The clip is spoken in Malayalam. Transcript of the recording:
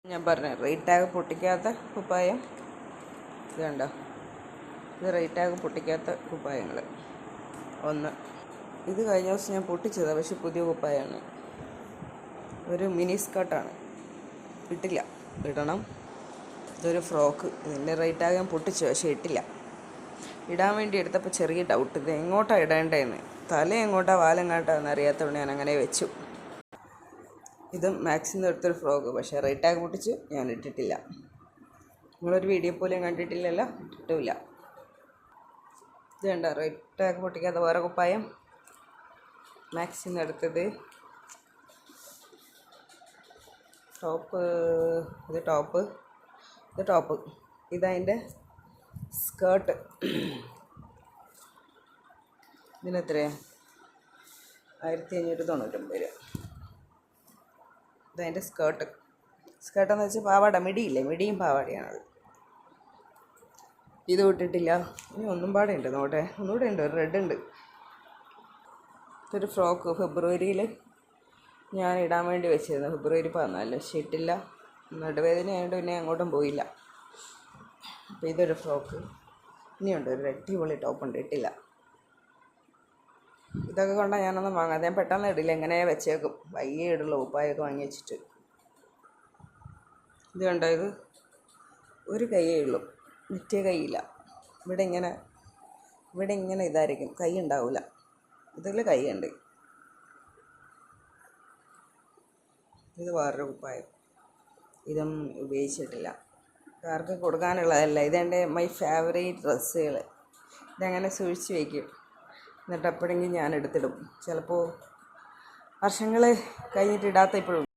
ഞാൻ പറഞ്ഞ റേറ്റ് ടാഗ് പൊട്ടിക്കാത്ത കുപ്പായം ഇത് കണ്ടോ. ഇത് റേറ്റ് ടാഗ് പൊട്ടിക്കാത്ത കുപ്പായങ്ങൾ ഒന്ന്. ഇത് കഴിഞ്ഞ ദിവസം ഞാൻ പൊട്ടിച്ചതാണ്, പക്ഷെ പുതിയ കുപ്പായമാണ്. ഒരു മിനി സ്കർട്ടാണ്, ഇട്ടില്ല, ഇടണം. ഇതൊരു ഫ്രോക്ക്. ഇതിൻ്റെ റേറ്റ് ടാഗ് ഞാൻ പൊട്ടിച്ചു, പക്ഷേ ഇട്ടില്ല. ഇടാൻ വേണ്ടി എടുത്തപ്പോൾ ചെറിയ ഡൗട്ട്, ഇത് എങ്ങോട്ടാണ് ഇടേണ്ടതെന്ന്. തല എങ്ങോട്ടാണ് വാലെങ്ങോട്ടാന്ന് അറിയാത്തതുകൊണ്ട് ഞാൻ അങ്ങനെ വെച്ചു. ഇത് മാക്സിൽ നിന്ന് എടുത്തൊരു ഫ്രോക്ക്, പക്ഷേ റേറ്റ് ടാഗ് പൊട്ടിച്ച് ഞാൻ ഇട്ടിട്ടില്ല. നിങ്ങളൊരു വീഡിയോ പോലും കണ്ടിട്ടില്ലല്ലോ, ഇട്ടിട്ടില്ല. ഇത് കണ്ടോ, റേറ്റ് ടാഗ് പൊട്ടിക്കാത്ത വേറെ കുപ്പായം, മാക്സിൽ നിന്ന് എടുത്തത്. ടോപ്പ്, ഇത് ടോപ്പ്, ഇത് ടോപ്പ്. ഇതതിൻ്റെ സ്കേർട്ട്. ഇതിനെത്രയാണ്? 1599 രൂപ. ഇതതിൻ്റെ സ്കേർട്ട്. സ്കേർട്ടെന്ന് വെച്ചാൽ പാവാട, മിടിയില്ലേ, മിടിയും പാവാടയാണത്. ഇത് വിട്ടിട്ടില്ല. ഇനി ഒന്നും പാടെ ഉണ്ട്, നോട്ടെ, ഒന്നുകൂടെ ഉണ്ട്, ഒരു റെഡ് ഉണ്ട്. ഇതൊരു ഫ്രോക്ക്, ഫെബ്രുവരിയിൽ ഞാൻ ഇടാൻ വേണ്ടി വെച്ചിരുന്നു, ഫെബ്രുവരി 14, പക്ഷേ ഇട്ടില്ല. നടുവേദന ആയതുകൊണ്ട് പിന്നെ അങ്ങോട്ടും പോയില്ല. അപ്പോൾ ഇതൊരു ഫ്രോക്ക്. ഇനിയുണ്ട് ഒരു അടിപൊളി ടോപ്പുണ്ട്, ഇട്ടില്ല. ഇതൊക്കെ കൊണ്ടാണ് ഞാനൊന്നും വാങ്ങാതെ. ഞാൻ പെട്ടെന്ന് ഇടില്ല, എങ്ങനെ വെച്ചേക്കും, വയ്യേ ഇടുള്ളൂ ഉപ്പായൊക്കെ വാങ്ങി വെച്ചിട്ട്. ഇത് കണ്ടോ, ഇത് ഒരു കൈയേ ഉള്ളൂ, മറ്റേ കൈയില്ല. ഇവിടെ ഇങ്ങനെ ഇതായിരിക്കും, കൈ ഉണ്ടാവില്ല. ഇതിൽ കൈ ഉണ്ട്. ഇത് വേറൊരു കുപ്പായം, ഇതും ഉപയോഗിച്ചിട്ടില്ല, ആർക്കും കൊടുക്കാനുള്ളതല്ല. ഇതെൻ്റെ മൈ ഫേവറേറ്റ് ഡ്രസ്സുകൾ. ഇതങ്ങനെ സൂക്ഷിച്ച് വയ്ക്കും, എന്നിട്ട് എപ്പോഴെങ്കിലും ഞാൻ എടുത്തിടും. ചിലപ്പോൾ വർഷങ്ങൾ കഴിഞ്ഞിട്ട് ഇടാത്ത ഇപ്പോഴും